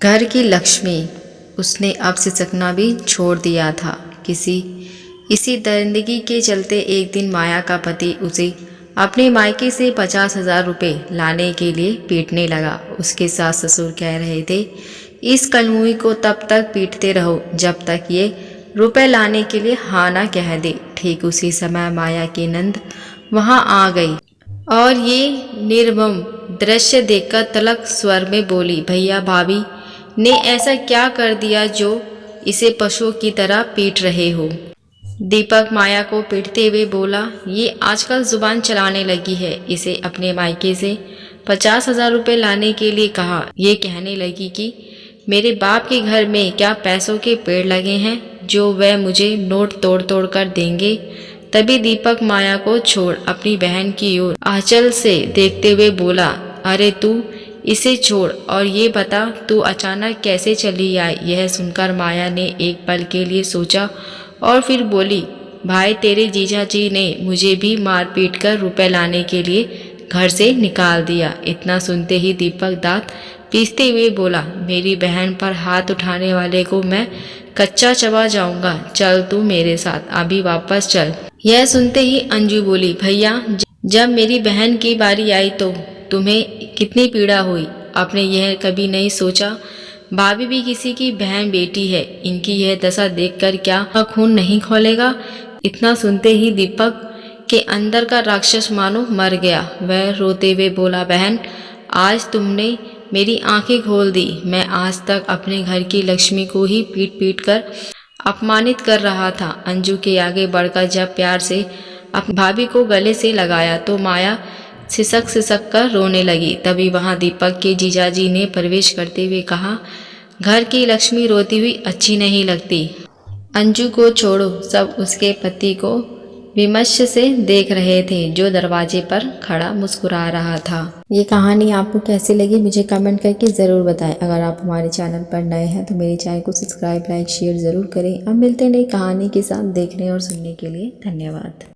घर की लक्ष्मी उसने अब सिसकना भी छोड़ दिया था। इसी दरिंदगी के चलते एक दिन माया का पति उसे अपने मायके से 50,000 रुपये लाने के लिए पीटने लगा। उसके सास ससुर कह रहे थे, इस कलमुई को तब तक पीटते रहो जब तक ये रुपए लाने के लिए हाँ ना कह दे। ठीक उसी समय माया की नंद वहां आ गई और ये निर्मम दृश्य देखकर तलक स्वर में बोली, भैया भाभी ने ऐसा क्या कर दिया जो इसे पशुओं की तरह पीट रहे हो। दीपक माया को पीटते हुए बोला, ये आजकल जुबान चलाने लगी है। इसे अपने मायके से 50,000 रुपये लाने के लिए कहा। ये कहने लगी कि मेरे बाप के घर में क्या पैसों के पेड़ लगे हैं जो वह मुझे नोट तोड़ तोड़ कर देंगे। तभी दीपक माया को छोड़ अपनी बहन की ओर आंचल से देखते हुए बोला, अरे तू इसे छोड़ और ये बता तू अचानक कैसे चली आई। यह सुनकर माया ने एक पल के लिए सोचा और फिर बोली, भाई तेरे जीजा जी ने मुझे भी मार पीट कर रुपए लाने के लिए घर से निकाल दिया। इतना सुनते ही दीपक दांत पीसते हुए बोला, मेरी बहन पर हाथ उठाने वाले को मैं कच्चा चबा जाऊंगा। चल तू मेरे साथ, अभी वापस चल। यह सुनते ही अंजू बोली, भैया जब मेरी बहन की बारी आई तो तुम्हें कितनी पीड़ा हुई। आपने यह कभी नहीं सोचा भाभी भी किसी की बहन बेटी है, इनकी यह दशा देखकर क्या खून नहीं खौलेगा। इतना सुनते ही दीपक के अंदर का राक्षस मानो मर गया। वह रोते हुए बोला, बहन आज तुमने मेरी आंखें खोल दी। मैं आज तक अपने घर की लक्ष्मी को ही पीट पीट कर अपमानित कर रहा था। अंजू के आगे बढ़कर जब प्यार से अपनी भाभी को गले से लगाया तो माया सिसक सिसक कर रोने लगी। तभी वहां दीपक के जीजाजी ने प्रवेश करते हुए कहा, घर की लक्ष्मी रोती हुई अच्छी नहीं लगती। अंजू को छोड़ो, सब उसके पति को विमर्श से देख रहे थे जो दरवाजे पर खड़ा मुस्कुरा रहा था। ये कहानी आपको कैसी लगी मुझे कमेंट करके ज़रूर बताएं। अगर आप हमारे चैनल पर नए हैं तो मेरे चैनल को सब्सक्राइब लाइक शेयर ज़रूर करें। अब मिलते हैं नई कहानी के साथ। देखने और सुनने के लिए धन्यवाद।